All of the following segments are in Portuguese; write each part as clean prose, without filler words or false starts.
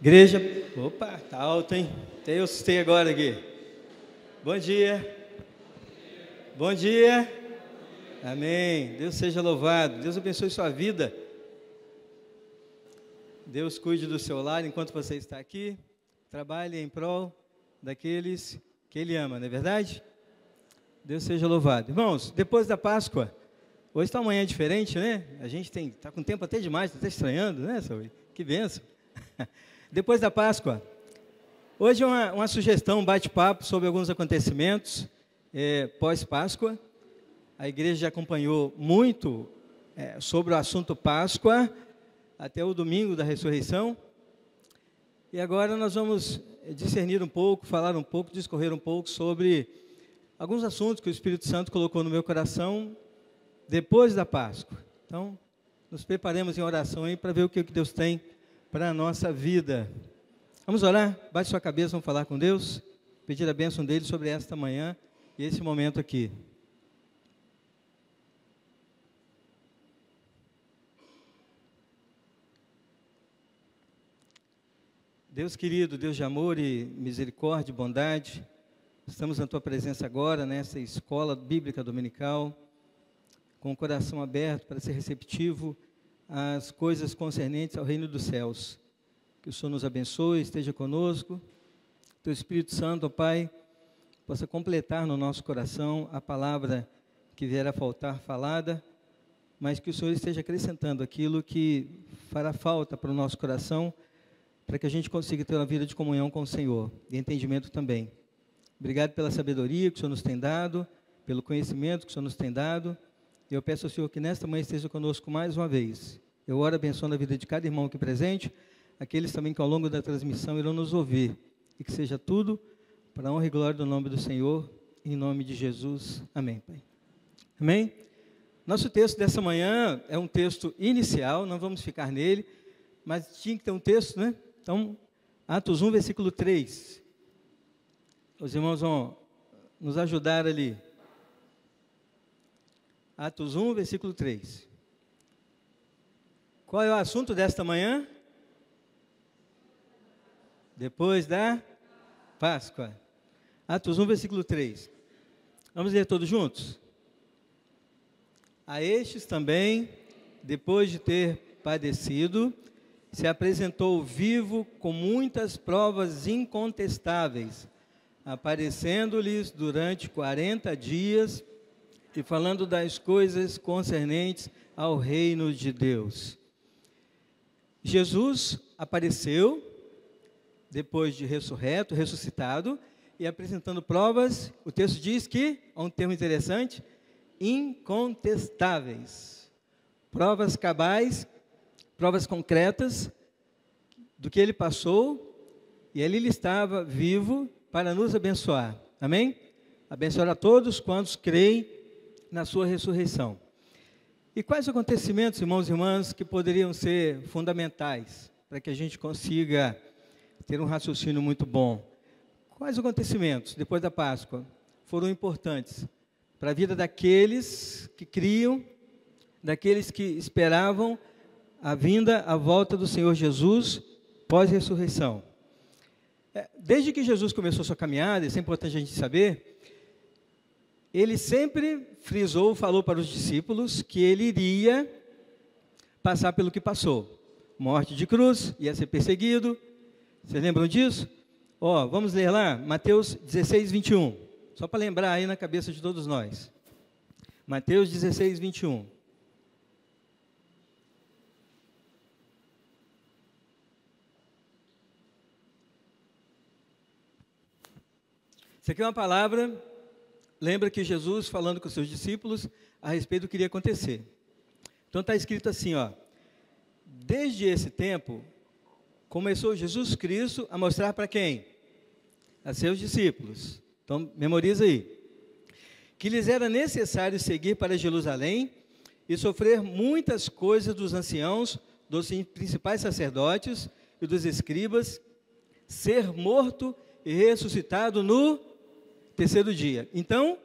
Igreja, opa, tá alto, hein? Até eu assustei agora aqui. Bom dia. Bom dia. Amém. Deus seja louvado. Deus abençoe sua vida. Deus cuide do seu lar enquanto você está aqui. Trabalhe em prol daqueles que Ele ama, não é verdade? Deus seja louvado. Irmãos, depois da Páscoa, hoje está uma manhã diferente, né? A gente está com tempo até demais, está até estranhando, né, Saúl? Que bênção. Depois da Páscoa, hoje é uma sugestão, um bate-papo sobre alguns acontecimentos pós-Páscoa. A igreja já acompanhou muito sobre o assunto Páscoa, até o domingo da ressurreição. E agora nós vamos discernir um pouco, falar um pouco, discorrer um pouco sobre alguns assuntos que o Espírito Santo colocou no meu coração depois da Páscoa. Então, nos preparemos em oração aí para ver o que Deus tem para a nossa vida. Vamos orar? Baixe sua cabeça, vamos falar com Deus, pedir a bênção dele sobre esta manhã e esse momento aqui. Deus querido, Deus de amor e misericórdia e bondade, estamos na Tua presença agora, nessa escola bíblica dominical, com o coração aberto para ser receptivo às coisas concernentes ao reino dos céus. Que o Senhor nos abençoe, esteja conosco, Teu Espírito Santo, ó Pai, possa completar no nosso coração a palavra que vier a faltar falada, mas que o Senhor esteja acrescentando aquilo que fará falta para o nosso coração, para que a gente consiga ter uma vida de comunhão com o Senhor, e entendimento também. Obrigado pela sabedoria que o Senhor nos tem dado, pelo conhecimento que o Senhor nos tem dado, e eu peço ao Senhor que nesta manhã esteja conosco mais uma vez. Eu oro abençoando a vida de cada irmão aqui presente, aqueles também que ao longo da transmissão irão nos ouvir, e que seja tudo para a honra e glória do nome do Senhor, em nome de Jesus. Amém, Pai. Amém? Nosso texto dessa manhã é um texto inicial, não vamos ficar nele, mas tinha que ter um texto, né? Então, Atos 1, versículo 3. Os irmãos vão nos ajudar ali. Atos 1, versículo 3. Qual é o assunto desta manhã? Depois da Páscoa. Atos 1, versículo 3. Vamos ler todos juntos? A estes também, depois de ter padecido, se apresentou vivo com muitas provas incontestáveis, aparecendo-lhes durante 40 dias e falando das coisas concernentes ao reino de Deus. Jesus apareceu, depois de ressuscitado, e apresentando provas, o texto diz que, há um termo interessante, incontestáveis. Provas cabais, provas concretas do que ele passou, e ali ele estava vivo para nos abençoar. Amém? Abençoar a todos quantos creem na sua ressurreição. E quais acontecimentos, irmãos e irmãs, que poderiam ser fundamentais para que a gente consiga ter um raciocínio muito bom? Quais acontecimentos, depois da Páscoa, foram importantes para a vida daqueles que criam, daqueles que esperavam a vinda, a volta do Senhor Jesus pós-ressurreição? Desde que Jesus começou sua caminhada, isso é importante a gente saber, ele sempre frisou, falou para os discípulos que ele iria passar pelo que passou. Morte de cruz, ia ser perseguido. Vocês lembram disso? Vamos ler lá, Mateus 16, 21. Só para lembrar aí na cabeça de todos nós. Mateus 16, 21. Isso aqui é uma palavra, lembra que Jesus falando com os seus discípulos a respeito do que iria acontecer. Então está escrito assim, desde esse tempo, começou Jesus Cristo a mostrar para quem? A seus discípulos. Então memoriza aí. Que lhes era necessário seguir para Jerusalém e sofrer muitas coisas dos anciãos, dos principais sacerdotes e dos escribas, ser morto e ressuscitado no terceiro dia. Então,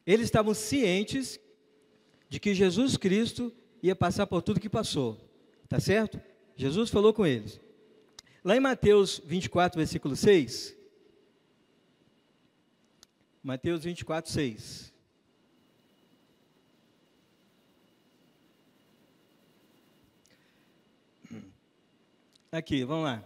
eles estavam cientes de que Jesus Cristo ia passar por tudo que passou, tá certo? Jesus falou com eles. Lá em Mateus 24, versículo 6. Mateus 24, 6. Aqui, vamos lá.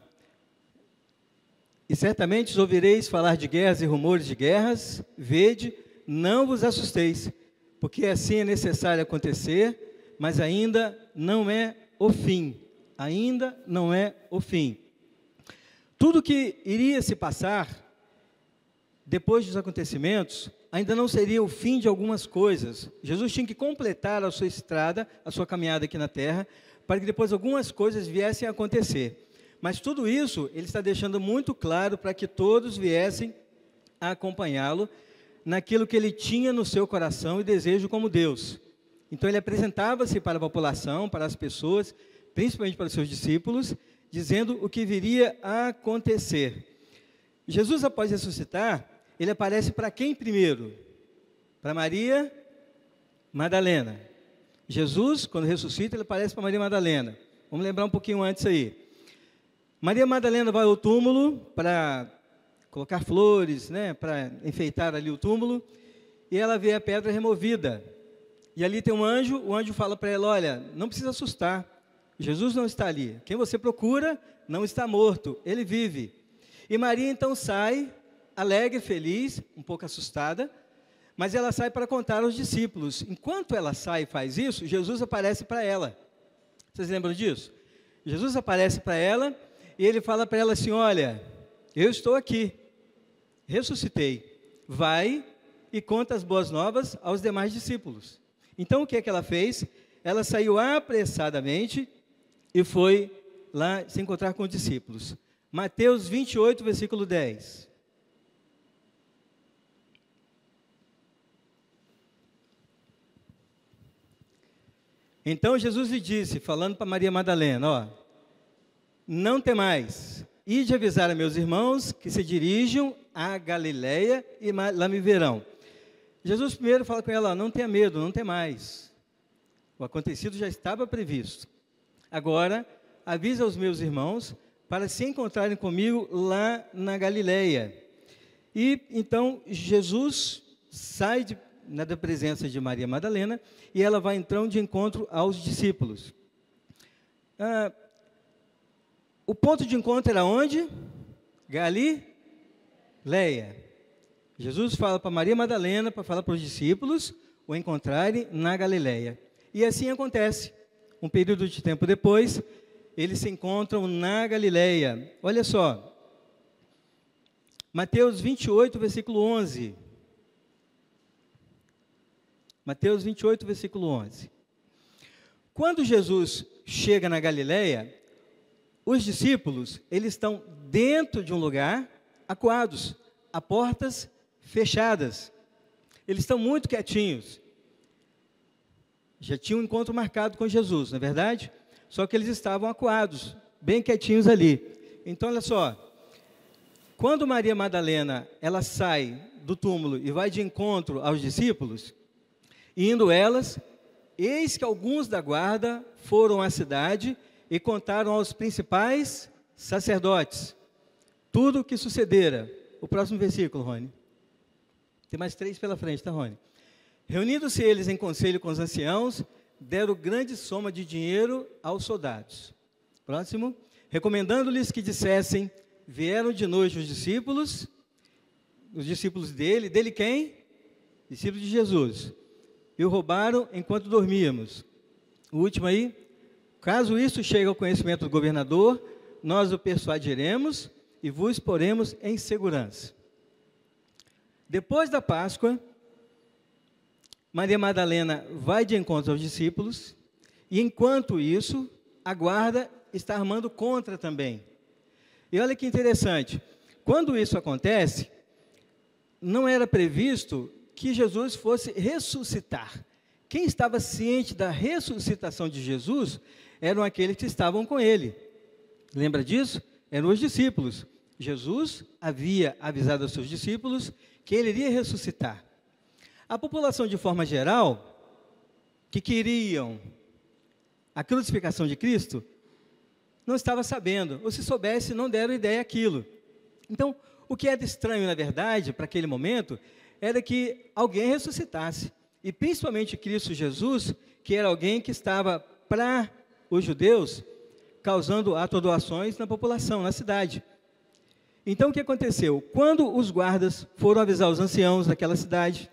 E certamente os ouvireis falar de guerras e rumores de guerras, vede, não vos assusteis, porque assim é necessário acontecer, mas ainda não é o fim. Ainda não é o fim. Tudo que iria se passar depois dos acontecimentos, ainda não seria o fim de algumas coisas. Jesus tinha que completar a sua estrada, a sua caminhada aqui na terra, para que depois algumas coisas viessem a acontecer. Mas tudo isso, ele está deixando muito claro para que todos viessem a acompanhá-lo naquilo que ele tinha no seu coração e desejo como Deus. Então ele apresentava-se para a população, para as pessoas, principalmente para os seus discípulos, dizendo o que viria a acontecer. Jesus, após ressuscitar, ele aparece para quem primeiro? Para Maria Madalena. Jesus, quando ressuscita, ele aparece para Maria Madalena. Vamos lembrar um pouquinho antes aí. Maria Madalena vai ao túmulo para colocar flores, né, para enfeitar ali o túmulo, e ela vê a pedra removida. E ali tem um anjo, o anjo fala para ela, olha, não precisa assustar, Jesus não está ali. Quem você procura não está morto, ele vive. E Maria então sai, alegre, feliz, um pouco assustada, mas ela sai para contar aos discípulos. Enquanto ela sai e faz isso, Jesus aparece para ela. Vocês lembram disso? Jesus aparece para ela e ele fala para ela assim, olha, eu estou aqui, ressuscitei, vai e conta as boas novas aos demais discípulos. Então o que é que ela fez? Ela saiu apressadamente e foi lá se encontrar com os discípulos. Mateus 28, versículo 10. Então Jesus lhe disse, falando para Maria Madalena, ó, não temais, ide avisar a meus irmãos que se dirijam a Galileia e lá me verão. Jesus primeiro fala com ela, ó, não tenha medo, não temais. O acontecido já estava previsto. Agora, avisa aos meus irmãos para se encontrarem comigo lá na Galileia. E então Jesus sai da presença de Maria Madalena e ela vai então de encontro aos discípulos. O ponto de encontro era onde? Galileia. Jesus fala para Maria Madalena, para falar para os discípulos, o encontrarem na Galileia. E assim acontece. Um período de tempo depois, eles se encontram na Galileia. Olha só. Mateus 28, versículo 11. Mateus 28, versículo 11. Quando Jesus chega na Galileia, os discípulos, eles estão dentro de um lugar, acuados, a portas fechadas. Eles estão muito quietinhos. Já tinham um encontro marcado com Jesus, não é verdade? Só que eles estavam acuados, bem quietinhos ali. Então, olha só. Quando Maria Madalena, ela sai do túmulo e vai de encontro aos discípulos, indo elas, eis que alguns da guarda foram à cidade e contaram aos principais sacerdotes tudo o que sucedera. O próximo versículo, Rony. Tem mais 3 pela frente, tá, Rony? Reunindo-se eles em conselho com os anciãos, deram grande soma de dinheiro aos soldados. Próximo. Recomendando-lhes que dissessem, vieram de noite os discípulos dele quem? Discípulos de Jesus. E o roubaram enquanto dormíamos. O último aí. Caso isso chegue ao conhecimento do governador, nós o persuadiremos e vos poremos em segurança. Depois da Páscoa, Maria Madalena vai de encontro aos discípulos, e enquanto isso, a guarda está armando contra também. E olha que interessante, quando isso acontece, não era previsto que Jesus fosse ressuscitar. Quem estava ciente da ressuscitação de Jesus eram aqueles que estavam com ele. Lembra disso? Eram os discípulos. Jesus havia avisado aos seus discípulos que ele iria ressuscitar. A população, de forma geral, que queriam a crucificação de Cristo, não estava sabendo, ou se soubesse, não deram ideia àquilo. Então, o que era estranho, na verdade, para aquele momento, era que alguém ressuscitasse. E principalmente Cristo Jesus, que era alguém que estava, para os judeus, causando atordoações na população, na cidade. Então, o que aconteceu? Quando os guardas foram avisar os anciãos daquela cidade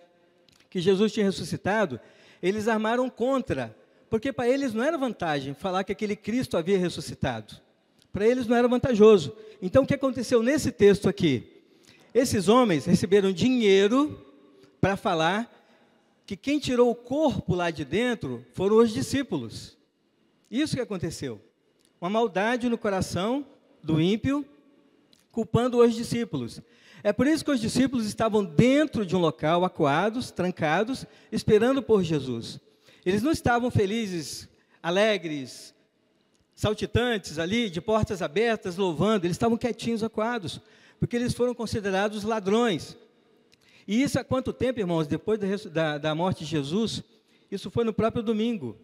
que Jesus tinha ressuscitado, eles armaram contra, porque para eles não era vantagem falar que aquele Cristo havia ressuscitado. Para eles não era vantajoso. Então, o que aconteceu nesse texto aqui? Esses homens receberam dinheiro para falar que quem tirou o corpo lá de dentro foram os discípulos. Isso que aconteceu. Uma maldade no coração do ímpio, culpando os discípulos. É por isso que os discípulos estavam dentro de um local, acuados, trancados, esperando por Jesus. Eles não estavam felizes, alegres, saltitantes ali, de portas abertas, louvando. Eles estavam quietinhos, acuados, porque eles foram considerados ladrões. E isso há quanto tempo, irmãos? Depois da morte de Jesus, isso foi no próprio domingo.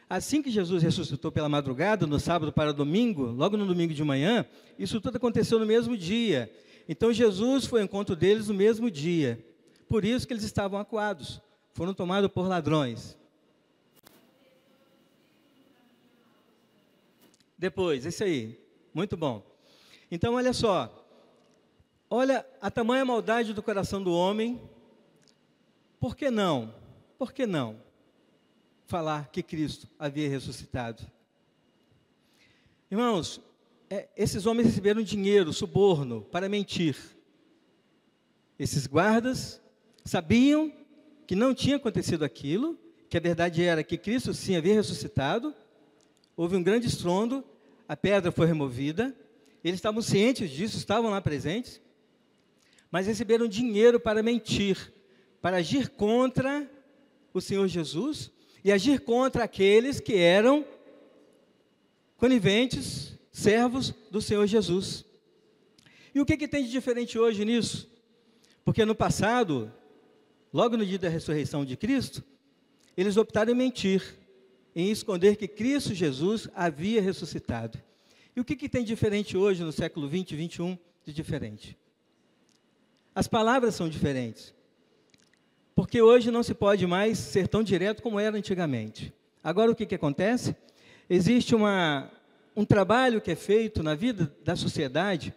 Assim que Jesus ressuscitou pela madrugada, no sábado para domingo, logo no domingo de manhã, isso tudo aconteceu no mesmo dia. Então, Jesus foi ao encontro deles no mesmo dia. Por isso que eles estavam acuados, foram tomados por ladrões. Depois, esse aí, muito bom. Então, olha só, olha a tamanha maldade do coração do homem. Por que não? Por que não falar que Cristo havia ressuscitado? Irmãos, esses homens receberam dinheiro, suborno, para mentir. Esses guardas sabiam que não tinha acontecido aquilo, que a verdade era que Cristo sim havia ressuscitado. Houve um grande estrondo, a pedra foi removida, eles estavam cientes disso, estavam lá presentes, mas receberam dinheiro para mentir, para agir contra o Senhor Jesus e agir contra aqueles que eram coniventes, servos do Senhor Jesus. E o que tem de diferente hoje nisso? Porque no passado, logo no dia da ressurreição de Cristo, eles optaram em mentir, em esconder que Cristo Jesus havia ressuscitado. E o que tem de diferente hoje, no século 20 e 21, de diferente? As palavras são diferentes. Porque hoje não se pode mais ser tão direto como era antigamente. Agora, o que acontece? Existe um trabalho que é feito na vida da sociedade,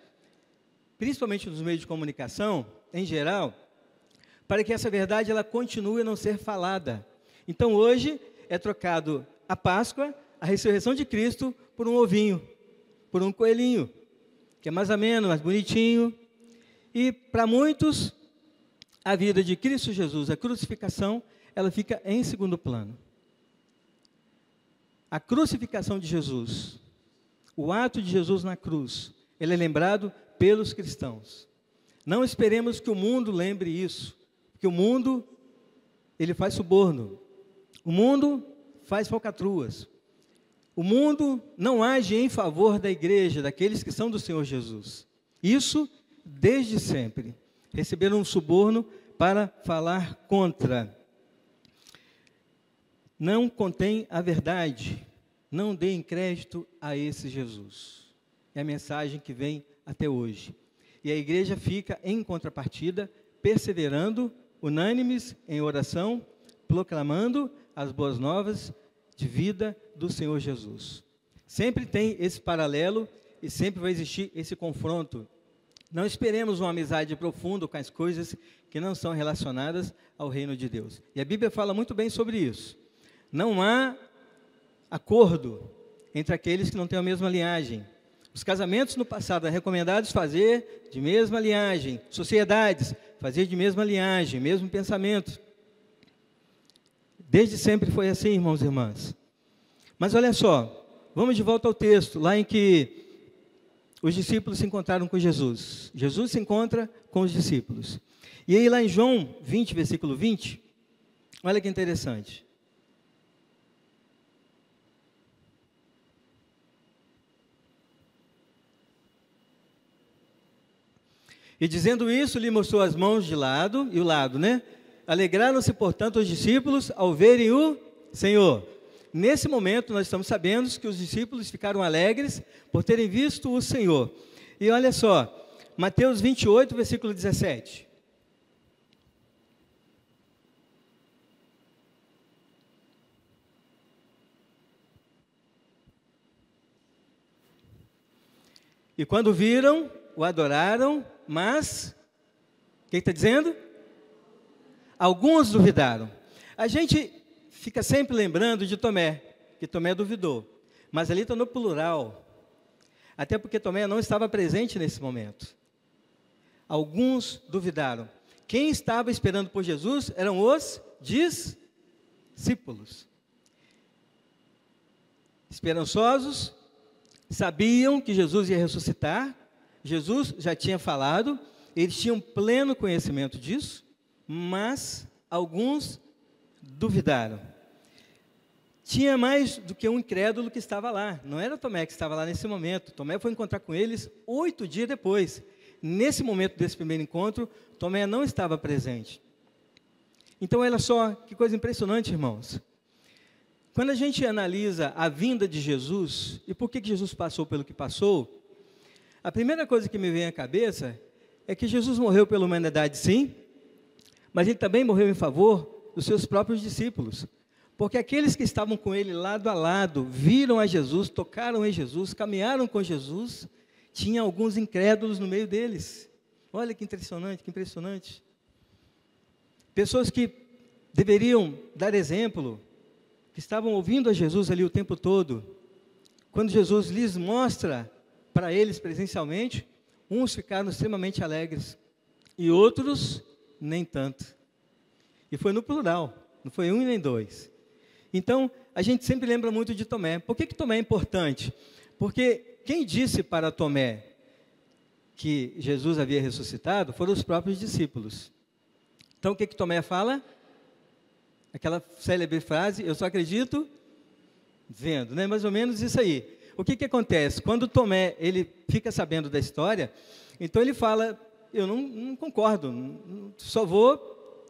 principalmente nos meios de comunicação, em geral, para que essa verdade ela continue a não ser falada. Então, hoje, é trocado a Páscoa, a ressurreição de Cristo, por um ovinho, por um coelhinho, que é mais ameno, mais bonitinho. E para muitos, a vida de Cristo Jesus, a crucificação, ela fica em segundo plano. A crucificação de Jesus, o ato de Jesus na cruz, ele é lembrado pelos cristãos. Não esperemos que o mundo lembre isso, porque o mundo, ele faz suborno. O mundo faz falcatruas. O mundo não age em favor da igreja, daqueles que são do Senhor Jesus. Isso desde sempre. Receberam um suborno para falar contra. Não contém a verdade. Não deem crédito a esse Jesus. É a mensagem que vem até hoje. E a igreja fica em contrapartida, perseverando, unânimes em oração, proclamando as boas novas de vida do Senhor Jesus. Sempre tem esse paralelo e sempre vai existir esse confronto. Não esperemos uma amizade profunda com as coisas que não são relacionadas ao reino de Deus. E a Bíblia fala muito bem sobre isso. Não há acordo entre aqueles que não têm a mesma linhagem. Os casamentos no passado eram recomendados fazer de mesma linhagem. Sociedades, fazer de mesma linhagem, mesmo pensamento. Desde sempre foi assim, irmãos e irmãs. Mas olha só, vamos de volta ao texto, lá em que os discípulos se encontraram com Jesus. Jesus se encontra com os discípulos. E aí lá em João 20, versículo 20, olha que interessante. E dizendo isso, lhe mostrou as mãos de lado, e o lado, né? Alegraram-se, portanto, os discípulos ao verem o Senhor. Nesse momento, nós estamos sabendo que os discípulos ficaram alegres por terem visto o Senhor. E olha só, Mateus 28, versículo 17. E quando viram, o adoraram, mas, o que está dizendo? Alguns duvidaram. A gente fica sempre lembrando de Tomé, que Tomé duvidou. Mas ali está no plural. Até porque Tomé não estava presente nesse momento. Alguns duvidaram. Quem estava esperando por Jesus eram os discípulos. Esperançosos, sabiam que Jesus ia ressuscitar. Jesus já tinha falado, eles tinham pleno conhecimento disso, mas alguns duvidaram. Tinha mais do que um incrédulo que estava lá. Não era Tomé que estava lá nesse momento. Tomé foi encontrar com eles 8 dias depois. Nesse momento desse primeiro encontro, Tomé não estava presente. Então, olha só, que coisa impressionante, irmãos. Quando a gente analisa a vinda de Jesus, e por que Jesus passou pelo que passou, a primeira coisa que me vem à cabeça é que Jesus morreu pela humanidade, sim, mas ele também morreu em favor dos seus próprios discípulos. Porque aqueles que estavam com ele lado a lado, viram a Jesus, tocaram em Jesus, caminharam com Jesus, tinha alguns incrédulos no meio deles. Olha que impressionante, que impressionante. Pessoas que deveriam dar exemplo, que estavam ouvindo a Jesus ali o tempo todo. Quando Jesus lhes mostra para eles presencialmente, uns ficaram extremamente alegres e outros nem tanto. E foi no plural, não foi um e nem dois. Então, a gente sempre lembra muito de Tomé. Por que Tomé é importante? Porque quem disse para Tomé que Jesus havia ressuscitado foram os próprios discípulos. Então, o que Tomé fala? Aquela célebre frase, eu só acredito vendo, né? Mais ou menos isso aí. O que acontece? Quando Tomé, ele fica sabendo da história, então ele fala, eu não concordo, só vou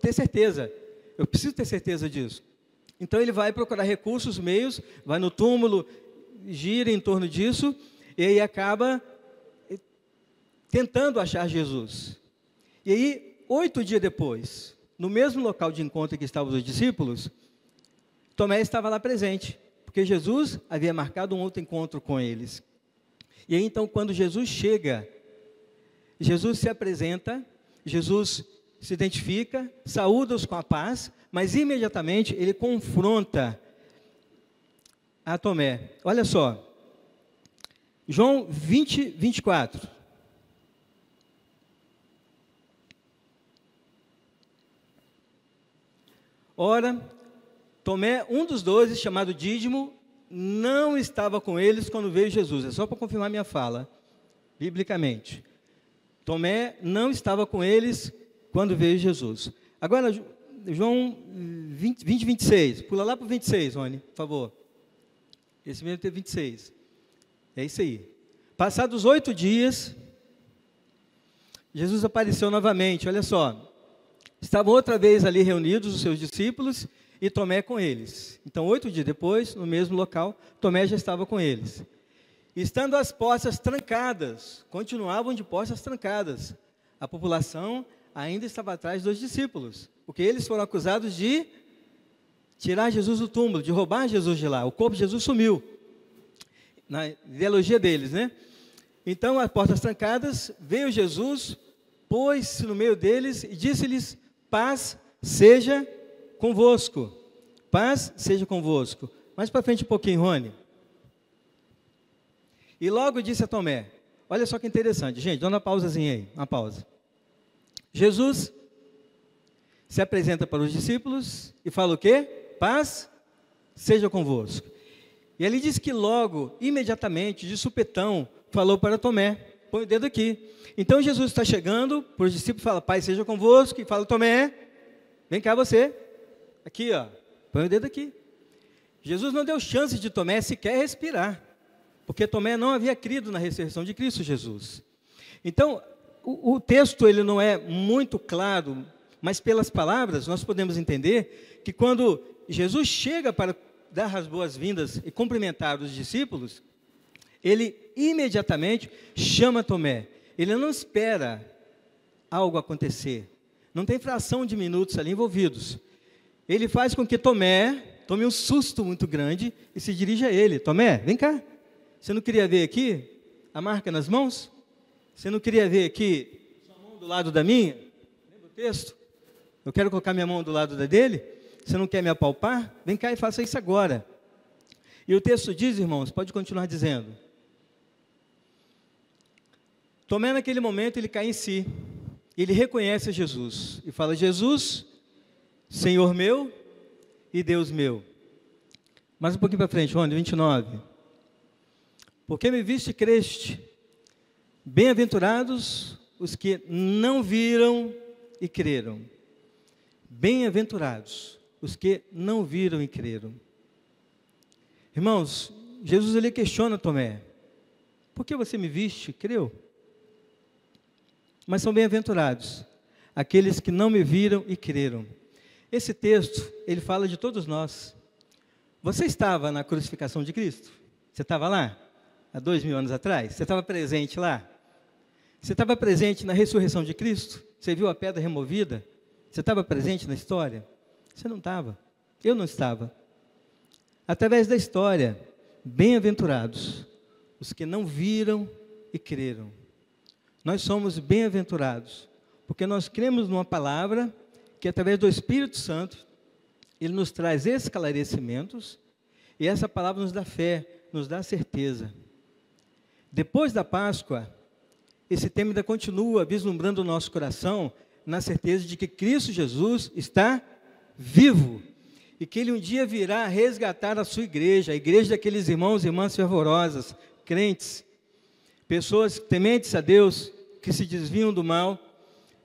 ter certeza, eu preciso ter certeza disso. Então ele vai procurar recursos, meios, vai no túmulo, gira em torno disso, e aí acaba tentando achar Jesus. E aí, 8 dias depois, no mesmo local de encontro que estavam os discípulos, Tomé estava lá presente, porque Jesus havia marcado um outro encontro com eles. E aí, então, quando Jesus chega, Jesus se apresenta, Jesus se identifica, saúda-os com a paz, mas imediatamente ele confronta a Tomé. Olha só, João 20, 24. Ora, Tomé, um dos 12, chamado Dídimo, não estava com eles quando veio Jesus. É só para confirmar minha fala, biblicamente. Tomé não estava com eles quando veio Jesus. Agora, João 20, 26. Pula lá para o 26, Rony, por favor. Esse mesmo tem 26. É isso aí. Passados 8 dias, Jesus apareceu novamente. Olha só. Estavam outra vez ali reunidos os seus discípulos e Tomé com eles. Então, 8 dias depois, no mesmo local, Tomé já estava com eles. Estando as portas trancadas, continuavam de portas trancadas. A população ainda estava atrás dos discípulos, porque eles foram acusados de tirar Jesus do túmulo, de roubar Jesus de lá. O corpo de Jesus sumiu, na ideologia deles, né? Então, as portas trancadas, veio Jesus, pôs-se no meio deles e disse-lhes, paz seja convosco. Paz seja convosco. Mais para frente um pouquinho, Rony. E logo disse a Tomé, olha só que interessante, gente, dá uma pausazinha aí, uma pausa. Jesus se apresenta para os discípulos e fala o quê? Paz seja convosco. E ele diz que logo, imediatamente, de supetão, falou para Tomé, põe o dedo aqui. Então Jesus está chegando, para os discípulos fala, paz seja convosco, e fala, Tomé, vem cá você, aqui ó, põe o dedo aqui. Jesus não deu chance de Tomé sequer respirar, porque Tomé não havia crido na ressurreição de Cristo Jesus. Então, o texto ele não é muito claro, mas pelas palavras nós podemos entender que quando Jesus chega para dar as boas-vindas e cumprimentar os discípulos, ele imediatamente chama Tomé. Ele não espera algo acontecer. Não tem fração de minutos ali envolvidos. Ele faz com que Tomé tome um susto muito grande e se dirija a ele. Tomé, vem cá. Você não queria ver aqui a marca nas mãos? Você não queria ver aqui sua mão do lado da minha? Lembra o texto? Eu quero colocar minha mão do lado da dele? Você não quer me apalpar? Vem cá e faça isso agora. E o texto diz, irmãos, pode continuar dizendo. Tomé, naquele momento, ele cai em si. Ele reconhece Jesus e fala: Jesus, Senhor meu e Deus meu. Mais um pouquinho para frente, Rony, 29. Porque me viste e creste. Bem-aventurados os que não viram e creram. Bem-aventurados os que não viram e creram. Irmãos, Jesus ele questiona Tomé: por que você me viste e creu? Mas são bem-aventurados aqueles que não me viram e creram. Esse texto, ele fala de todos nós. Você estava na crucificação de Cristo? Você estava lá? Há 2000 anos atrás? Você estava presente lá? Você estava presente na ressurreição de Cristo? Você viu a pedra removida? Você estava presente na história? Você não estava. Eu não estava. Através da história, bem-aventurados os que não viram e creram. Nós somos bem-aventurados, porque nós cremos numa palavra que, através do Espírito Santo, ele nos traz esclarecimentos, e essa palavra nos dá fé, nos dá certeza. Depois da Páscoa, esse tema ainda continua vislumbrando o nosso coração, na certeza de que Cristo Jesus está vivo, e que Ele um dia virá resgatar a sua igreja, a igreja daqueles irmãos e irmãs fervorosas, crentes, pessoas tementes a Deus, que se desviam do mal,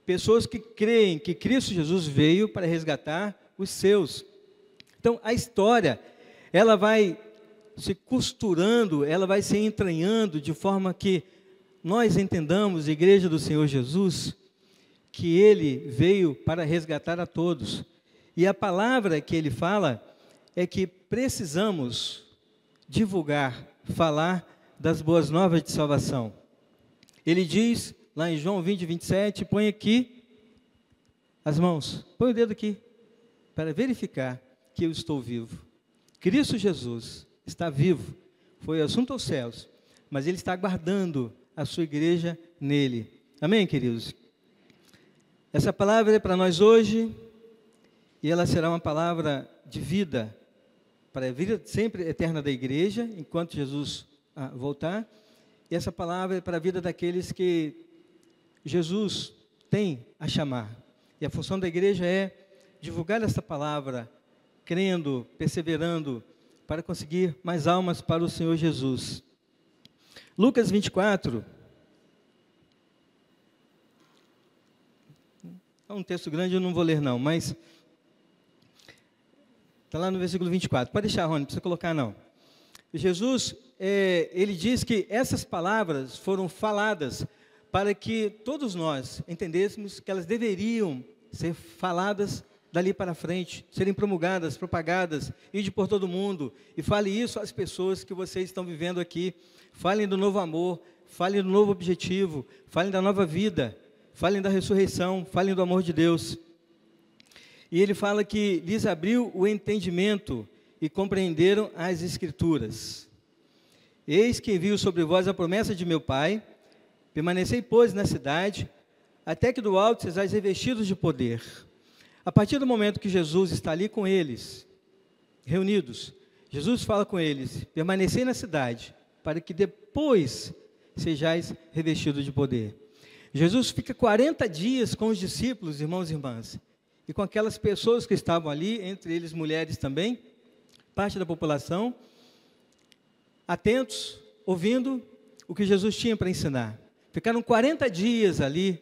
pessoas que creem que Cristo Jesus veio para resgatar os seus. Então, a história, ela vai se costurando, ela vai se entranhando, de forma que nós entendamos, igreja do Senhor Jesus, que Ele veio para resgatar a todos. E a palavra que Ele fala é que precisamos divulgar, falar das boas novas de salvação. Ele diz, lá em João 20, 27, põe aqui as mãos, põe o dedo aqui, para verificar que eu estou vivo. Cristo Jesus está vivo, foi assunto aos céus, mas Ele está aguardando a sua igreja nele. Amém, queridos? Essa palavra é para nós hoje, e ela será uma palavra de vida, para a vida sempre eterna da igreja, enquanto Jesus voltar. E essa palavra é para a vida daqueles que Jesus tem a chamar. E a função da igreja é divulgar essa palavra, crendo, perseverando, para conseguir mais almas para o Senhor Jesus. Lucas 24. É um texto grande, eu não vou ler não, mas está lá no versículo 24. Pode deixar, Rony, não precisa colocar não. Jesus, ele diz que essas palavras foram faladas para que todos nós entendêssemos que elas deveriam ser faladas dali para frente, serem promulgadas, propagadas, ide por todo mundo, e fale isso às pessoas que vocês estão vivendo aqui. Falem do novo amor, falem do novo objetivo, falem da nova vida, falem da ressurreição, falem do amor de Deus. E ele fala que lhes abriu o entendimento e compreenderam as Escrituras. Eis que envio sobre vós a promessa de meu Pai, permanecei, pois, na cidade, até que do alto sejais revestidos de poder. A partir do momento que Jesus está ali com eles, reunidos, Jesus fala com eles: permanecei na cidade, para que depois sejais revestidos de poder. Jesus fica 40 dias com os discípulos, irmãos e irmãs, e com aquelas pessoas que estavam ali, entre eles mulheres também, parte da população, atentos, ouvindo o que Jesus tinha para ensinar. Ficaram 40 dias ali,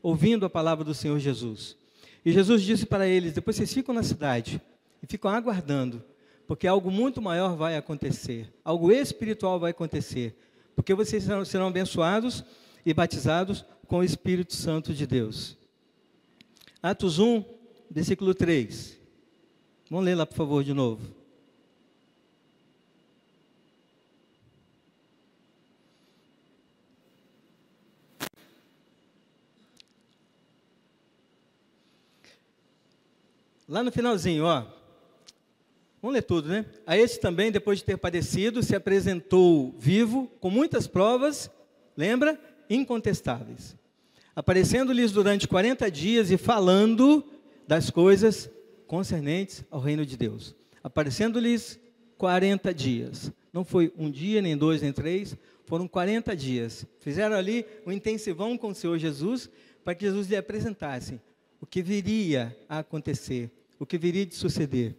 ouvindo a palavra do Senhor Jesus. E Jesus disse para eles: depois vocês ficam na cidade e ficam aguardando, porque algo muito maior vai acontecer, algo espiritual vai acontecer, porque vocês serão abençoados e batizados com o Espírito Santo de Deus. Atos 1, versículo 3. Vamos ler lá, por favor, de novo. lá no finalzinho, ó. Vamos ler tudo, né? A este também, depois de ter padecido, se apresentou vivo, com muitas provas, lembra? Incontestáveis. Aparecendo-lhes durante 40 dias e falando das coisas concernentes ao reino de Deus. Aparecendo-lhes 40 dias. Não foi um dia, nem dois, nem três, foram 40 dias. Fizeram ali um intensivão com o Senhor Jesus, para que Jesus lhe apresentasse o que viria a acontecer, o que viria de suceder.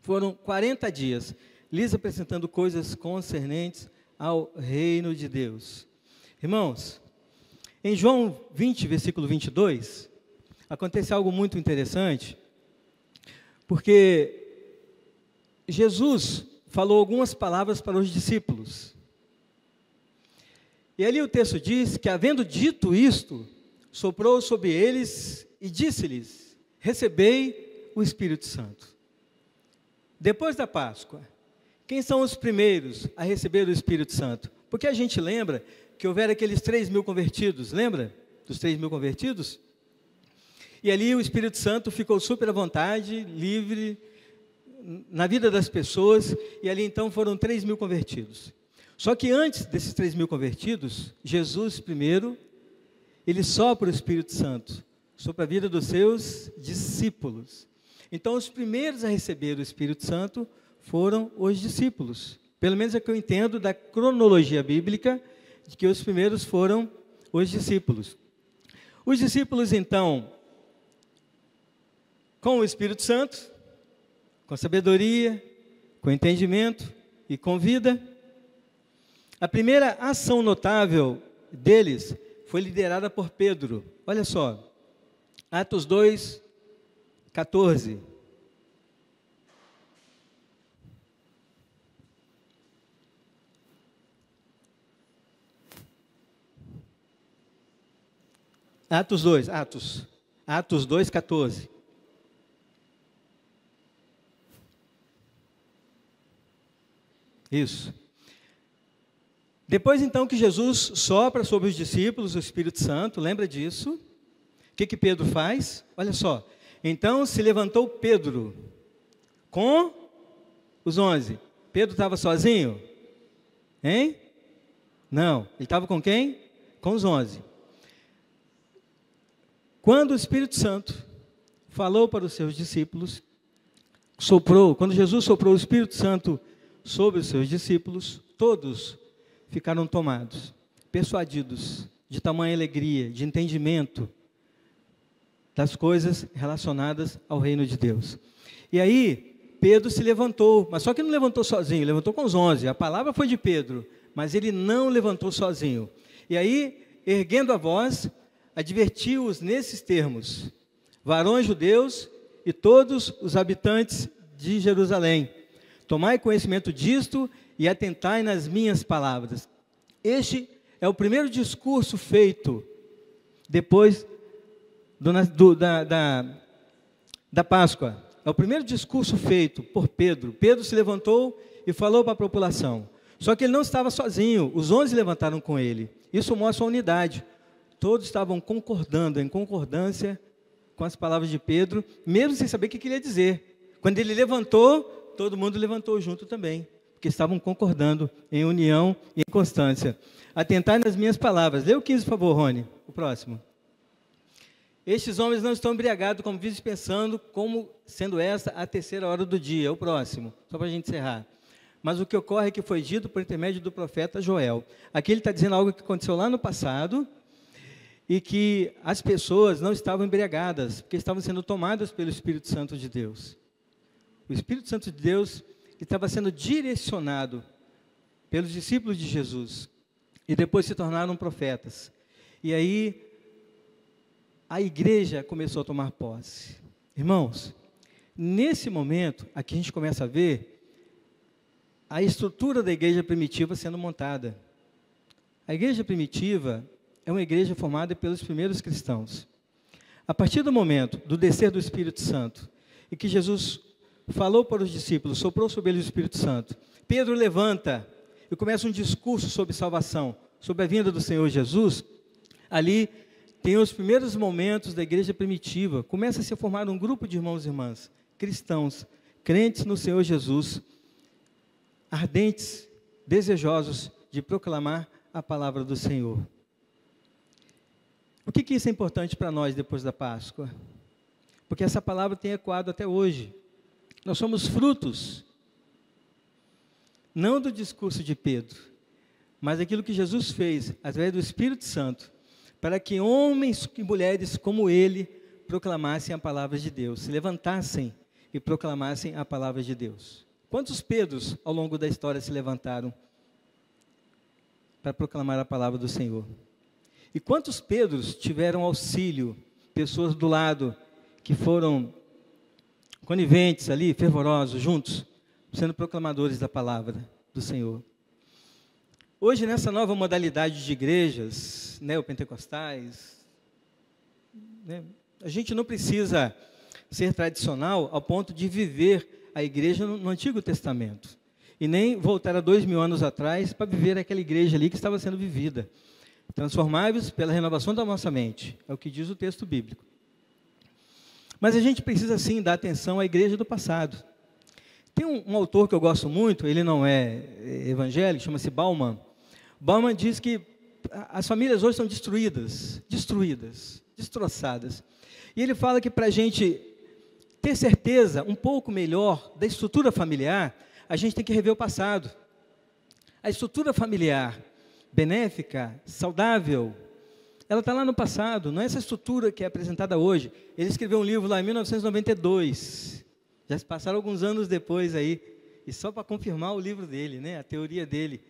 Foram 40 dias, lhes apresentando coisas concernentes ao reino de Deus. Irmãos, em João 20, versículo 22, acontece algo muito interessante, porque Jesus falou algumas palavras para os discípulos. E ali o texto diz que, havendo dito isto, soprou sobre eles e disse-lhes: recebei o Espírito Santo. Depois da Páscoa, quem são os primeiros a receber o Espírito Santo? Porque a gente lembra que houveram aqueles 3.000 convertidos, lembra? Dos 3.000 convertidos? E ali o Espírito Santo ficou super à vontade, livre, na vida das pessoas, e ali então foram 3.000 convertidos. Só que antes desses 3.000 convertidos, Jesus primeiro, ele sopra o Espírito Santo sobre a vida dos seus discípulos. Então os primeiros a receber o Espírito Santo foram os discípulos. Pelo menos é o que eu entendo da cronologia bíblica, de que os primeiros foram os discípulos. Os discípulos então, com o Espírito Santo, com sabedoria, com entendimento e com vida. A primeira ação notável deles foi liderada por Pedro. Olha só, Atos 2, 14. Atos 2, 14. Isso. Depois então que Jesus sopra sobre os discípulos o Espírito Santo, lembra disso? O que Pedro faz? Olha só. Então se levantou Pedro com os 11. Pedro estava sozinho? Hein? Não. Ele estava com quem? Com os 11. Quando o Espírito Santo falou para os seus discípulos, quando Jesus soprou o Espírito Santo sobre os seus discípulos, todos ficaram tomados, persuadidos, de tamanha alegria, de entendimento das coisas relacionadas ao reino de Deus. E aí, Pedro se levantou, mas só que não levantou sozinho, levantou com os 11. A palavra foi de Pedro, mas ele não levantou sozinho. E aí, erguendo a voz, advertiu-os nesses termos: varões judeus e todos os habitantes de Jerusalém, tomai conhecimento disto e atentai nas minhas palavras. Este é o primeiro discurso feito depois da Páscoa. É o primeiro discurso feito por Pedro. Pedro se levantou e falou para a população. Só que ele não estava sozinho, os 11 levantaram com ele. Isso mostra a unidade. Todos estavam concordando, em concordância com as palavras de Pedro, mesmo sem saber o que queria dizer. Quando ele levantou, todo mundo levantou junto também, porque estavam concordando em união e em constância. Atentai nas minhas palavras. Lê o 15, por favor, Rony, o próximo. Estes homens não estão embriagados, como vivem pensando, como sendo esta a terceira hora do dia. O próximo, só para a gente encerrar. Mas o que ocorre é que foi dito por intermédio do profeta Joel. Aqui ele está dizendo algo que aconteceu lá no passado, e que as pessoas não estavam embriagadas, porque estavam sendo tomadas pelo Espírito Santo de Deus. O Espírito Santo de Deus estava sendo direcionado pelos discípulos de Jesus, e depois se tornaram profetas. E aí, a igreja começou a tomar posse. Irmãos, nesse momento, aqui a gente começa a ver a estrutura da igreja primitiva sendo montada. A igreja primitiva é uma igreja formada pelos primeiros cristãos. A partir do momento do descer do Espírito Santo, e que Jesus falou para os discípulos, soprou sobre eles o Espírito Santo, Pedro levanta e começa um discurso sobre salvação, sobre a vinda do Senhor Jesus. Ali tem os primeiros momentos da igreja primitiva, começa a se formar um grupo de irmãos e irmãs, cristãos, crentes no Senhor Jesus, ardentes, desejosos de proclamar a palavra do Senhor. Por que isso é importante para nós depois da Páscoa? Porque essa palavra tem ecoado até hoje. Nós somos frutos, não do discurso de Pedro, mas daquilo que Jesus fez, através do Espírito Santo, para que homens e mulheres como ele proclamassem a palavra de Deus, se levantassem e proclamassem a palavra de Deus. Quantos Pedros ao longo da história se levantaram para proclamar a palavra do Senhor? E quantos Pedros tiveram auxílio, pessoas do lado, que foram coniventes ali, fervorosos, juntos, sendo proclamadores da palavra do Senhor? Hoje, nessa nova modalidade de igrejas, neopentecostais, a gente não precisa ser tradicional ao ponto de viver a igreja no Antigo Testamento. E nem voltar a 2000 anos atrás para viver aquela igreja ali que estava sendo vivida. Transformáveis pela renovação da nossa mente, é o que diz o texto bíblico. Mas a gente precisa sim dar atenção à igreja do passado. Tem um autor que eu gosto muito, ele não é evangélico, chama-se Bauman. Bauman diz que as famílias hoje são destruídas, destroçadas. E ele fala que para a gente ter certeza um pouco melhor da estrutura familiar, a gente tem que rever o passado. A estrutura familiar benéfica, saudável, ela está lá no passado, não é essa estrutura que é apresentada hoje. Ele escreveu um livro lá em 1992, já se passaram alguns anos depois aí, e só para confirmar o livro dele, a teoria dele.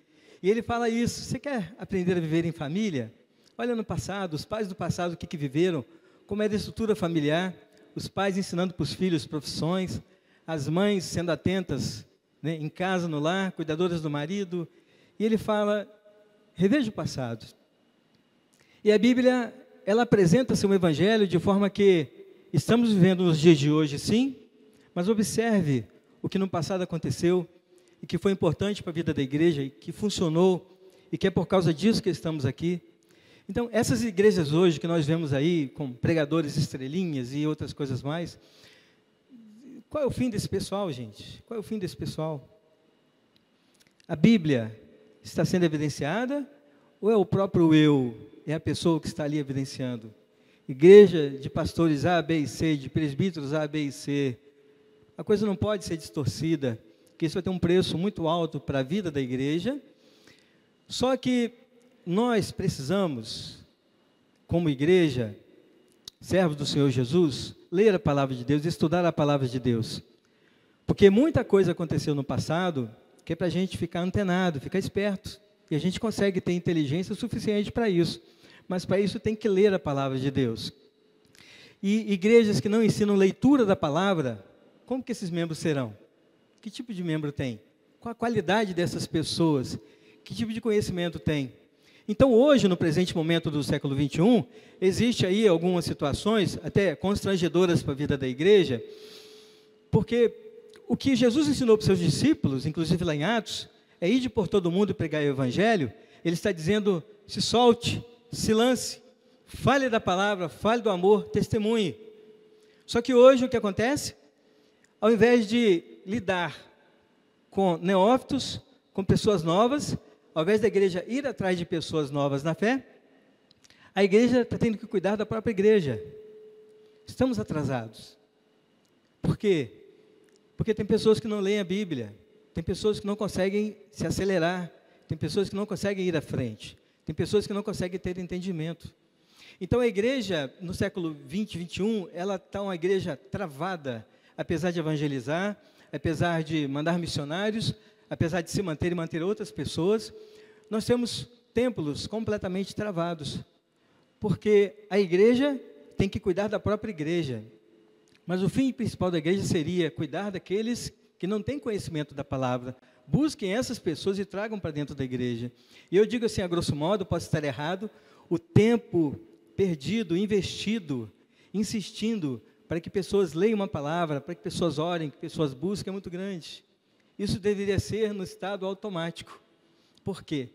E ele fala isso: você quer aprender a viver em família? Olha no passado, os pais do passado, o que viveram, como era a estrutura familiar, os pais ensinando para os filhos profissões, as mães sendo atentas, em casa, no lar, cuidadoras do marido. E ele fala: reveja o passado. E a Bíblia, ela apresenta-se um evangelho de forma que estamos vivendo nos dias de hoje, sim, mas observe o que no passado aconteceu e que foi importante para a vida da igreja e que funcionou e que é por causa disso que estamos aqui. Então, essas igrejas hoje que nós vemos aí, com pregadores estrelinhas e outras coisas mais, qual é o fim desse pessoal, gente? Qual é o fim desse pessoal? A Bíblia está sendo evidenciada ou é o próprio eu, é a pessoa que está ali evidenciando? Igreja de pastores A, B e C, de presbíteros A, B e C, a coisa não pode ser distorcida, porque isso vai ter um preço muito alto para a vida da igreja. Só que nós precisamos, como igreja, servos do Senhor Jesus, ler a palavra de Deus, estudar a palavra de Deus. Porque muita coisa aconteceu no passado que é para a gente ficar antenado, ficar esperto. E a gente consegue ter inteligência suficiente para isso. Mas para isso tem que ler a palavra de Deus. E igrejas que não ensinam leitura da palavra, como que esses membros serão? Que tipo de membro tem? Qual a qualidade dessas pessoas? Que tipo de conhecimento tem? Então hoje, no presente momento do século XXI, existe aí algumas situações, até constrangedoras para a vida da igreja, porque o que Jesus ensinou para os seus discípulos, inclusive lá em Atos, é ir por todo mundo e pregar o evangelho. Ele está dizendo: se solte, se lance, fale da palavra, fale do amor, testemunhe. Só que hoje o que acontece? Ao invés de lidar com neófitos, com pessoas novas, ao invés da igreja ir atrás de pessoas novas na fé, a igreja está tendo que cuidar da própria igreja. Estamos atrasados. Por quê? Porque tem pessoas que não leem a Bíblia, tem pessoas que não conseguem se acelerar, tem pessoas que não conseguem ir à frente, tem pessoas que não conseguem ter entendimento. Então a igreja, no século 20, 21, ela está uma igreja travada, apesar de evangelizar, apesar de mandar missionários, apesar de se manter e manter outras pessoas. Nós temos templos completamente travados, porque a igreja tem que cuidar da própria igreja. Mas o fim principal da igreja seria cuidar daqueles que não têm conhecimento da palavra. Busquem essas pessoas e tragam para dentro da igreja. E eu digo assim, a grosso modo, posso estar errado, o tempo perdido, investido, insistindo para que pessoas leiam uma palavra, para que pessoas orem, que pessoas busquem, é muito grande. Isso deveria ser no estado automático. Por quê?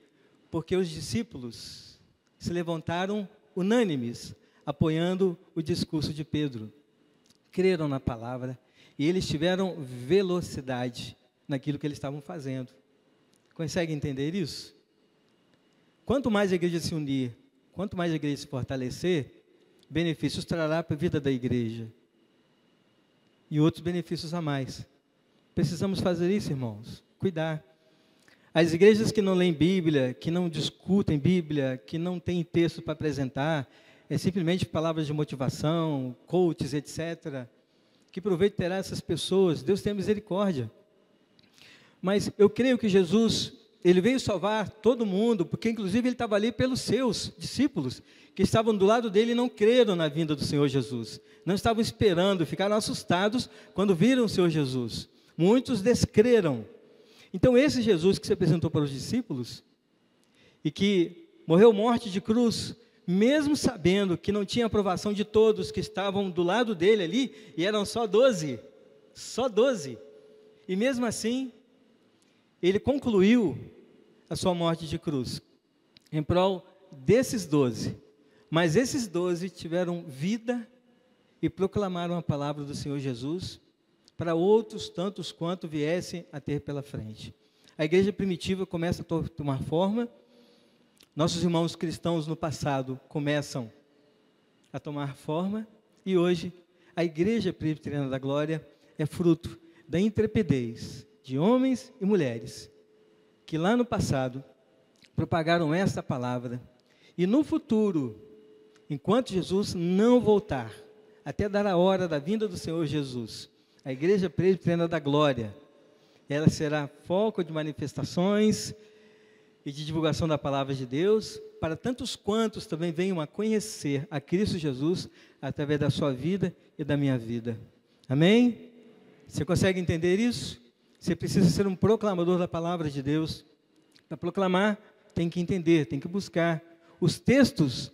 Porque os discípulos se levantaram unânimes, apoiando o discurso de Pedro. Creram na palavra E eles tiveram velocidade naquilo que eles estavam fazendo. Consegue entender isso? Quanto mais a igreja se unir, quanto mais a igreja se fortalecer, benefícios trará para a vida da igreja. E outros benefícios a mais. Precisamos fazer isso, irmãos. Cuidar. As igrejas que não leem Bíblia, que não discutem Bíblia, que não têm texto para apresentar, é simplesmente palavras de motivação, coaches, etc. Que proveito terá essas pessoas? Deus tenha misericórdia. Mas eu creio que Jesus, ele veio salvar todo mundo, porque inclusive ele estava ali pelos seus discípulos, que estavam do lado dele e não creram na vinda do Senhor Jesus. Não estavam esperando, ficaram assustados quando viram o Senhor Jesus. Muitos descreram. Então esse Jesus que se apresentou para os discípulos, e que morreu morte de cruz, mesmo sabendo que não tinha aprovação de todos que estavam do lado dele ali, e eram só 12, e mesmo assim, ele concluiu a sua morte de cruz, em prol desses 12, mas esses 12 tiveram vida, e proclamaram a palavra do Senhor Jesus, para outros tantos quanto viessem a ter pela frente. A igreja primitiva começa a tomar forma, nossos irmãos cristãos no passado começam a tomar forma, e hoje a igreja presbiteriana da glória é fruto da intrepidez de homens e mulheres, que lá no passado propagaram esta palavra, e no futuro, enquanto Jesus não voltar, até dar a hora da vinda do Senhor Jesus, a igreja presbiteriana da glória, ela será foco de manifestações e de divulgação da palavra de Deus, para tantos quantos também venham a conhecer a Cristo Jesus, através da sua vida e da minha vida. Amém? Você consegue entender isso? Você precisa ser um proclamador da palavra de Deus. Para proclamar, tem que entender, tem que buscar. Os textos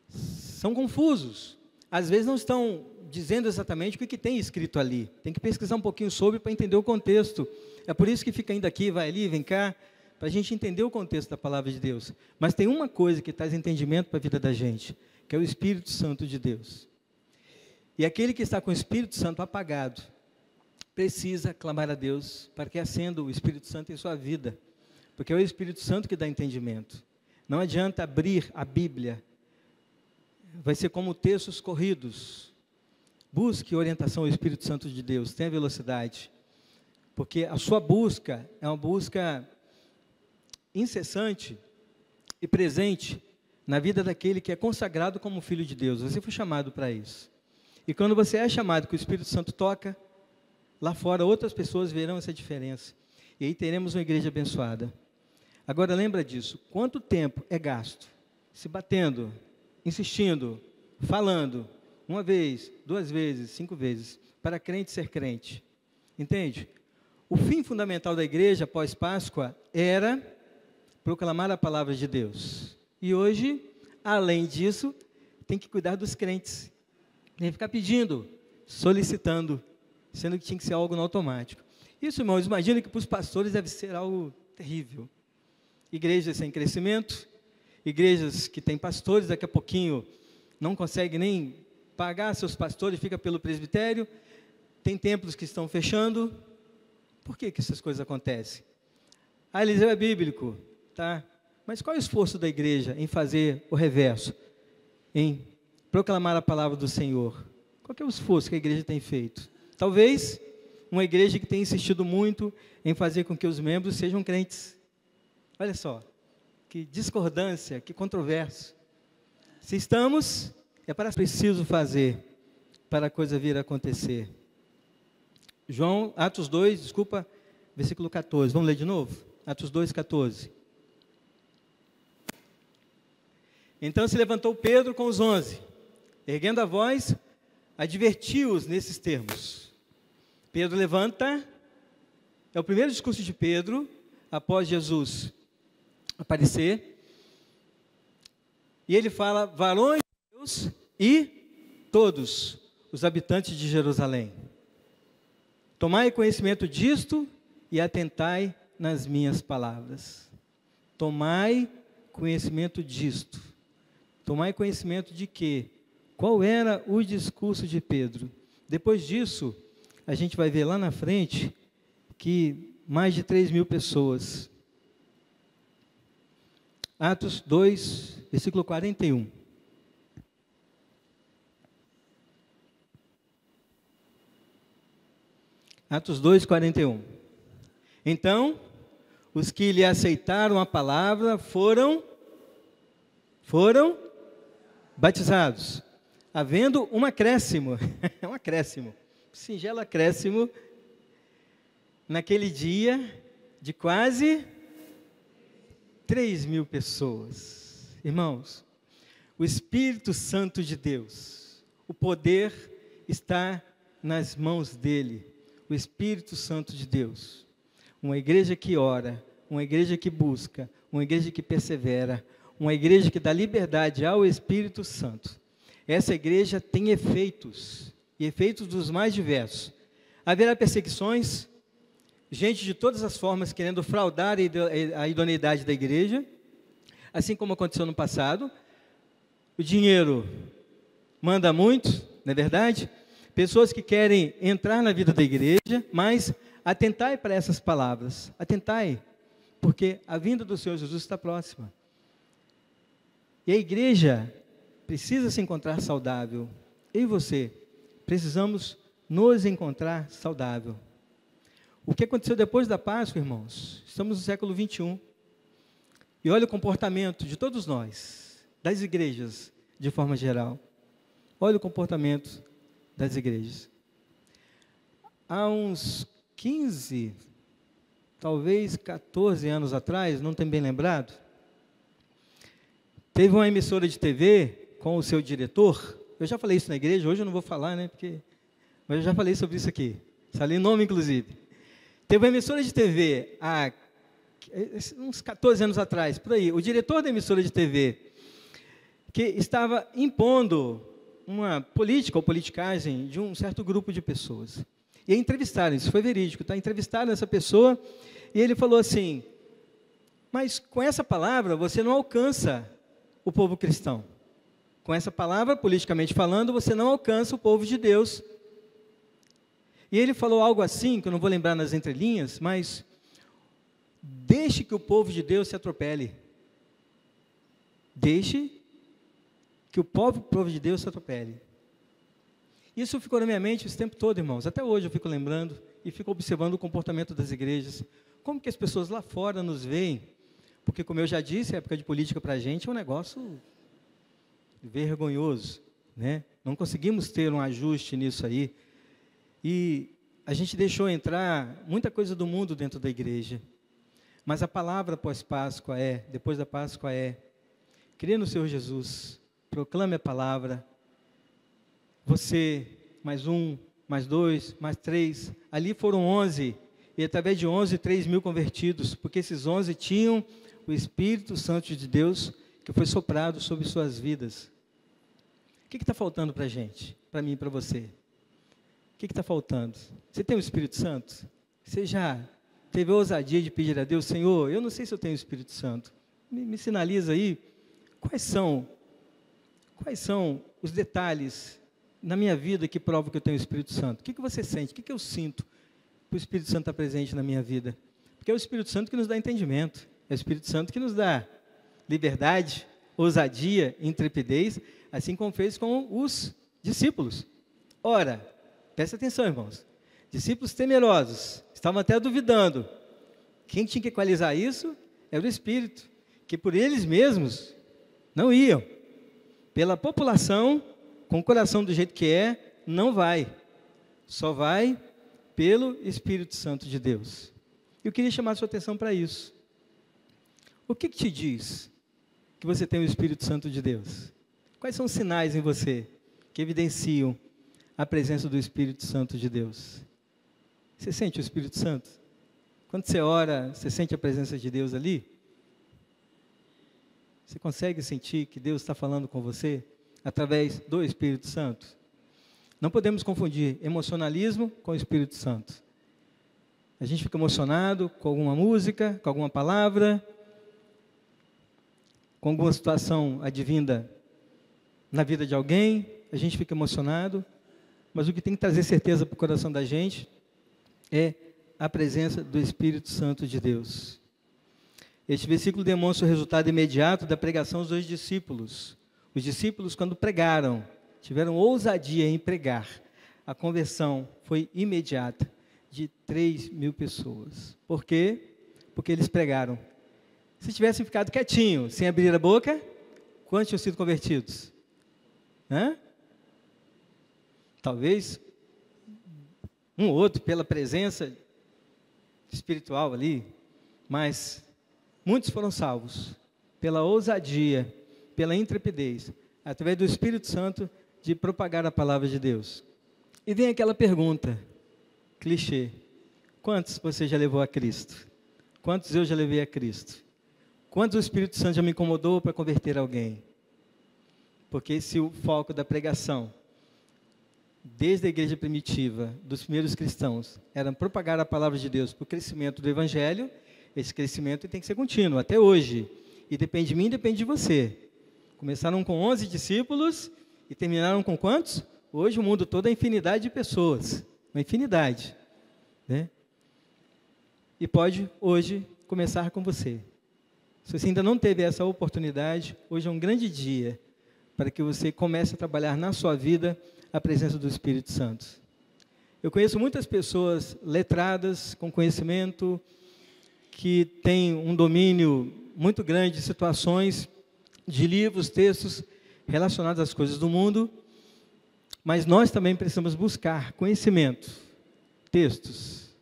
são confusos. Às vezes não estão dizendo exatamente o que tem escrito ali. Tem que pesquisar um pouquinho sobre para entender o contexto. É por isso que fica indo aqui, vai ali, vem cá, para a gente entender o contexto da palavra de Deus. Mas tem uma coisa que traz entendimento para a vida da gente, que é o Espírito Santo de Deus. E aquele que está com o Espírito Santo apagado, precisa clamar a Deus para que acenda o Espírito Santo em sua vida, porque é o Espírito Santo que dá entendimento. Não adianta abrir a Bíblia, vai ser como textos corridos. Busque orientação ao Espírito Santo de Deus, tenha velocidade, porque a sua busca é uma busca incessante e presente na vida daquele que é consagrado como filho de Deus. Você foi chamado para isso. E quando você é chamado, que o Espírito Santo toca, lá fora outras pessoas verão essa diferença. E aí teremos uma igreja abençoada. Agora lembra disso, quanto tempo é gasto se batendo, insistindo, falando, uma vez, 2 vezes, 5 vezes, para crente ser crente. Entende? O fim fundamental da igreja após Páscoa era proclamar a palavra de Deus. E hoje, além disso, tem que cuidar dos crentes. Tem que ficar pedindo, solicitando, sendo que tinha que ser algo no automático. Isso, irmãos, imagina que para os pastores deve ser algo terrível. Igrejas sem crescimento, igrejas que têm pastores, daqui a pouquinho não conseguem nem pagar seus pastores, fica pelo presbitério, tem templos que estão fechando. Por que essas coisas acontecem? Eliseu é bíblico, tá? Mas qual é o esforço da igreja em fazer o reverso? Em proclamar a palavra do Senhor? Qual é o esforço que a igreja tem feito? Talvez uma igreja que tem insistido muito em fazer com que os membros sejam crentes. Olha só, que discordância, que controverso. Se estamos, é para preciso fazer, para a coisa vir a acontecer. Atos 2, versículo 14. Vamos ler de novo? Atos 2, 14. Então se levantou Pedro com os 11, erguendo a voz, advertiu-os nesses termos. Pedro levanta, é o primeiro discurso de Pedro, após Jesus aparecer, e ele fala: varões de Deus e todos os habitantes de Jerusalém, tomai conhecimento disto e atentai nas minhas palavras. Tomai conhecimento disto. Tomai conhecimento de quê? Qual era o discurso de Pedro? Depois disso, a gente vai ver lá na frente que mais de 3.000 pessoas. Atos 2, versículo 41. Atos 2, 41. Então, os que lhe aceitaram a palavra foram batizados, havendo um acréscimo, singelo acréscimo, naquele dia, de quase 3.000 pessoas. Irmãos, o Espírito Santo de Deus, o poder está nas mãos dele, o Espírito Santo de Deus. Uma igreja que ora, uma igreja que busca, uma igreja que persevera, uma igreja que dá liberdade ao Espírito Santo. Essa igreja tem efeitos, e efeitos dos mais diversos. Haverá perseguições, gente de todas as formas querendo fraudar a idoneidade da igreja, assim como aconteceu no passado. O dinheiro manda muito, não é verdade? Pessoas que querem entrar na vida da igreja, mas atentai para essas palavras, atentai, porque a vinda do Senhor Jesus está próxima. E a igreja precisa se encontrar saudável. Eu e você precisamos nos encontrar saudável. O que aconteceu depois da Páscoa, irmãos? Estamos no século 21. E olha o comportamento de todos nós, das igrejas, de forma geral. Olha o comportamento das igrejas. Há uns 15, talvez 14 anos atrás, não tenho bem lembrado, teve uma emissora de TV com o seu diretor. Eu já falei isso na igreja, hoje eu não vou falar, né? Mas eu já falei sobre isso aqui. Falei nome, inclusive. Teve uma emissora de TV há uns 14 anos atrás, por aí. O diretor da emissora de TV, que estava impondo uma política ou politicagem de um certo grupo de pessoas. E entrevistaram, isso foi verídico, tá? Entrevistaram essa pessoa e ele falou assim: mas com essa palavra você não alcança o povo cristão. Com essa palavra, politicamente falando, você não alcança o povo de Deus. E ele falou algo assim, que eu não vou lembrar nas entrelinhas, mas deixe que o povo de Deus se atropele. Deixe que o povo de Deus se atropele. Isso ficou na minha mente esse tempo todo, irmãos. Até hoje eu fico lembrando e fico observando o comportamento das igrejas. Como que as pessoas lá fora nos veem? Porque, como eu já disse, a época de política para a gente é um negócio vergonhoso, né? Não conseguimos ter um ajuste nisso aí. E a gente deixou entrar muita coisa do mundo dentro da igreja. Mas a palavra pós-Páscoa depois da Páscoa crê no Senhor Jesus, proclame a palavra. Você, mais um, mais dois, mais três, ali foram 11, e através de 11, 3.000 convertidos, porque esses 11 tinham o Espírito Santo de Deus, que foi soprado sobre suas vidas. O que está faltando para a gente? Para mim e para você? O que está faltando? Você tem o Espírito Santo? Você já teve a ousadia de pedir a Deus: Senhor, eu não sei se eu tenho o Espírito Santo. Me sinaliza aí, quais são os detalhes na minha vida que provam que eu tenho o Espírito Santo? O que você sente? O que eu sinto que o Espírito Santo está presente na minha vida? Porque é o Espírito Santo que nos dá entendimento. É o Espírito Santo que nos dá liberdade, ousadia, intrepidez, assim como fez com os discípulos. Ora, presta atenção, irmãos. Discípulos temerosos, estavam até duvidando. Quem tinha que equalizar isso era o Espírito, que por eles mesmos não iam. Pela população, com o coração do jeito que não vai. Só vai pelo Espírito Santo de Deus. Eu queria chamar a sua atenção para isso. O que te diz que você tem o Espírito Santo de Deus? Quais são os sinais em você que evidenciam a presença do Espírito Santo de Deus? Você sente o Espírito Santo? Quando você ora, você sente a presença de Deus ali? Você consegue sentir que Deus está falando com você através do Espírito Santo? Não podemos confundir emocionalismo com o Espírito Santo. A gente fica emocionado com alguma música, com alguma palavra, com alguma situação advinda na vida de alguém, a gente fica emocionado, mas o que tem que trazer certeza para o coração da gente é a presença do Espírito Santo de Deus. Este versículo demonstra o resultado imediato da pregação dos 2 discípulos. Os discípulos, quando pregaram, tiveram ousadia em pregar. A conversão foi imediata, de 3.000 pessoas. Por quê? Porque eles pregaram. Se tivessem ficado quietinhos, sem abrir a boca, quantos tinham sido convertidos? Hã? Talvez um ou outro pela presença espiritual ali, mas muitos foram salvos pela ousadia, pela intrepidez, através do Espírito Santo, de propagar a palavra de Deus. E vem aquela pergunta, clichê: quantos você já levou a Cristo? Quantos eu já levei a Cristo? Quantos o Espírito Santo já me incomodou para converter alguém? Porque se o foco da pregação, desde a igreja primitiva, dos primeiros cristãos, era propagar a palavra de Deus para o crescimento do Evangelho, esse crescimento tem que ser contínuo, até hoje. E depende de mim, depende de você. Começaram com 11 discípulos e terminaram com quantos? Hoje o mundo todo é infinidade de pessoas. Uma infinidade. Né? E pode hoje começar com você. Se você ainda não teve essa oportunidade, hoje é um grande dia para que você comece a trabalhar na sua vida a presença do Espírito Santo. Eu conheço muitas pessoas letradas, com conhecimento, que têm um domínio muito grande de situações, de livros, textos relacionados às coisas do mundo, mas nós também precisamos buscar conhecimento, textos,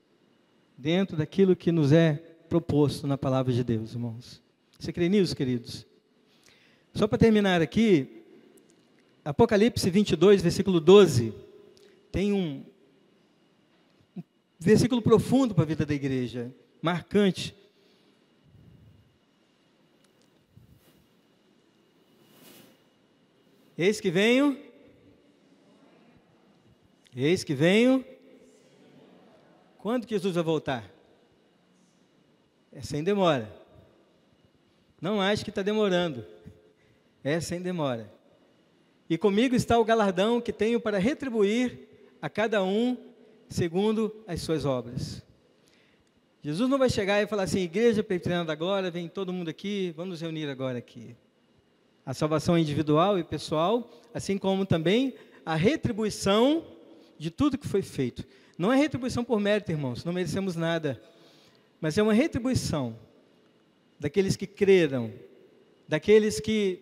dentro daquilo que nos é proposto na palavra de Deus, irmãos. Você crê nisso, queridos? Só para terminar aqui, Apocalipse 22, versículo 12, tem um versículo profundo para a vida da igreja, marcante. Eis que venho. Eis que venho. Quando que Jesus vai voltar? É sem demora. Não acho que está demorando. É sem demora. E comigo está o galardão que tenho para retribuir a cada um segundo as suas obras. Jesus não vai chegar e falar assim: igreja presbiteriana da glória, vem todo mundo aqui, vamos nos reunir agora aqui. A salvação é individual e pessoal, assim como também a retribuição de tudo que foi feito. Não é retribuição por mérito, irmãos, não merecemos nada, mas é uma retribuição daqueles que creram, daqueles que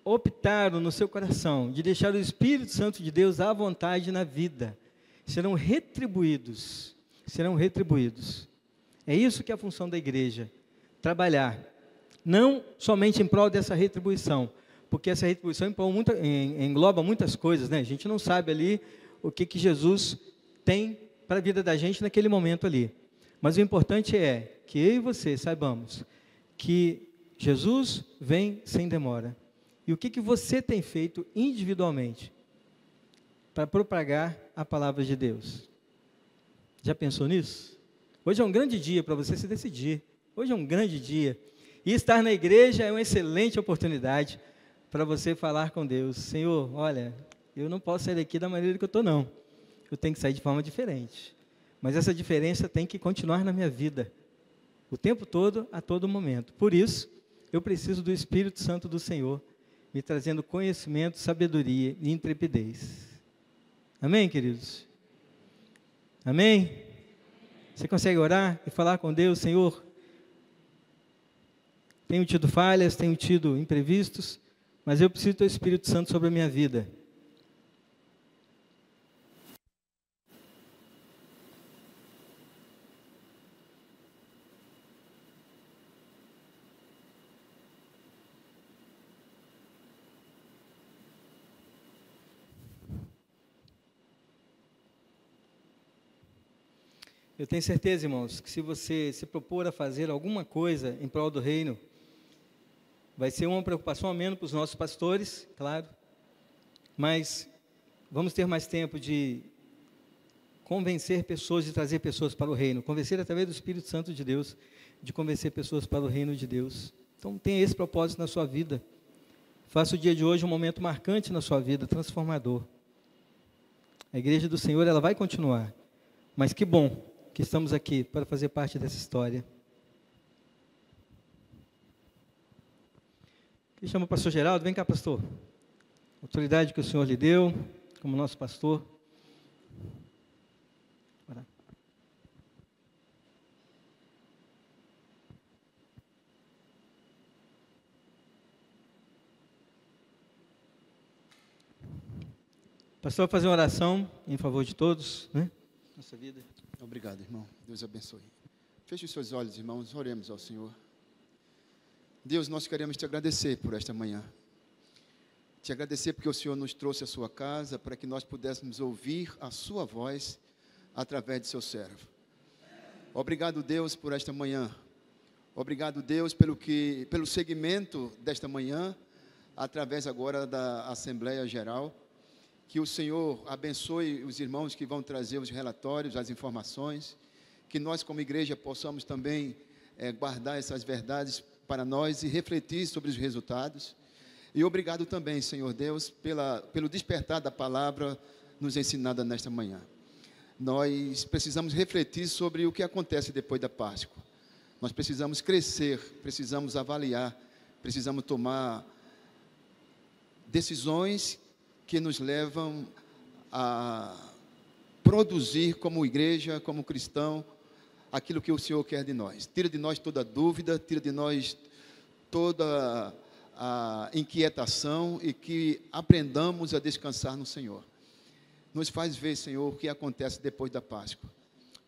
optaram no seu coração de deixar o Espírito Santo de Deus à vontade na vida. Serão retribuídos, serão retribuídos. É isso que é a função da igreja, trabalhar, não somente em prol dessa retribuição, porque essa retribuição engloba muitas coisas, né? A gente não sabe ali o que Jesus tem para a vida da gente naquele momento ali. Mas o importante é que eu e você saibamos que Jesus vem sem demora. E o que você tem feito individualmente para propagar a palavra de Deus? Já pensou nisso? Hoje é um grande dia para você se decidir. Hoje é um grande dia. E estar na igreja é uma excelente oportunidade para você falar com Deus. Senhor, olha, eu não posso sair daqui da maneira que eu estou, não. Eu tenho que sair de forma diferente. Mas essa diferença tem que continuar na minha vida. O tempo todo, a todo momento. Por isso, eu preciso do Espírito Santo do Senhor, me trazendo conhecimento, sabedoria e intrepidez. Amém, queridos? Amém? Você consegue orar e falar com Deus: Senhor, tenho tido falhas, tenho tido imprevistos, mas eu preciso do teu Espírito Santo sobre a minha vida. Eu tenho certeza, irmãos, que se você se propor a fazer alguma coisa em prol do reino, vai ser uma preocupação a menos para os nossos pastores, claro, mas vamos ter mais tempo de convencer pessoas, de trazer pessoas para o reino, convencer através do Espírito Santo de Deus, de convencer pessoas para o reino de Deus. Então, tenha esse propósito na sua vida. Faça o dia de hoje um momento marcante na sua vida, transformador. A igreja do Senhor, ela vai continuar. Mas que bom que estamos aqui para fazer parte dessa história. Quem chama o pastor Geraldo? Vem cá, pastor. Autoridade que o Senhor lhe deu, como nosso pastor. Bora. Pastor, vai fazer uma oração em favor de todos, né? Nossa vida. Obrigado, irmão. Deus abençoe. Feche os seus olhos, irmãos. Oremos ao Senhor. Deus, nós queremos te agradecer por esta manhã. Te agradecer porque o Senhor nos trouxe à sua casa para que nós pudéssemos ouvir a sua voz através de seu servo. Obrigado, Deus, por esta manhã. Obrigado, Deus, pelo segmento desta manhã, através agora da Assembleia Geral. Que o Senhor abençoe os irmãos que vão trazer os relatórios, as informações. Que nós, como igreja, possamos também guardar essas verdades para nós e refletir sobre os resultados. E obrigado também, Senhor Deus, pelo despertar da palavra nos ensinada nesta manhã. Nós precisamos refletir sobre o que acontece depois da Páscoa. Nós precisamos crescer, precisamos avaliar, precisamos tomar decisões que nos levam a produzir como igreja, como cristão, aquilo que o Senhor quer de nós. Tira de nós toda dúvida, tira de nós toda a inquietação e que aprendamos a descansar no Senhor. Nos faz ver, Senhor, o que acontece depois da Páscoa,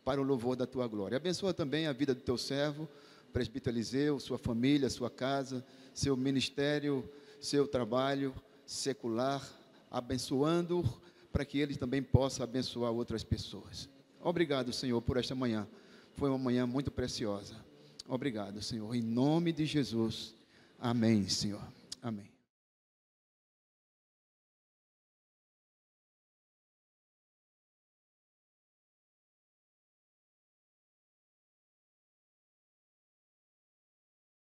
para o louvor da Tua glória. Abençoa também a vida do Teu servo, presbítero Eliseu, sua família, sua casa, seu ministério, seu trabalho secular, abençoando para que ele também possa abençoar outras pessoas. Obrigado, Senhor, por esta manhã. Foi uma manhã muito preciosa. Obrigado, Senhor. Em nome de Jesus. Amém, Senhor. Amém.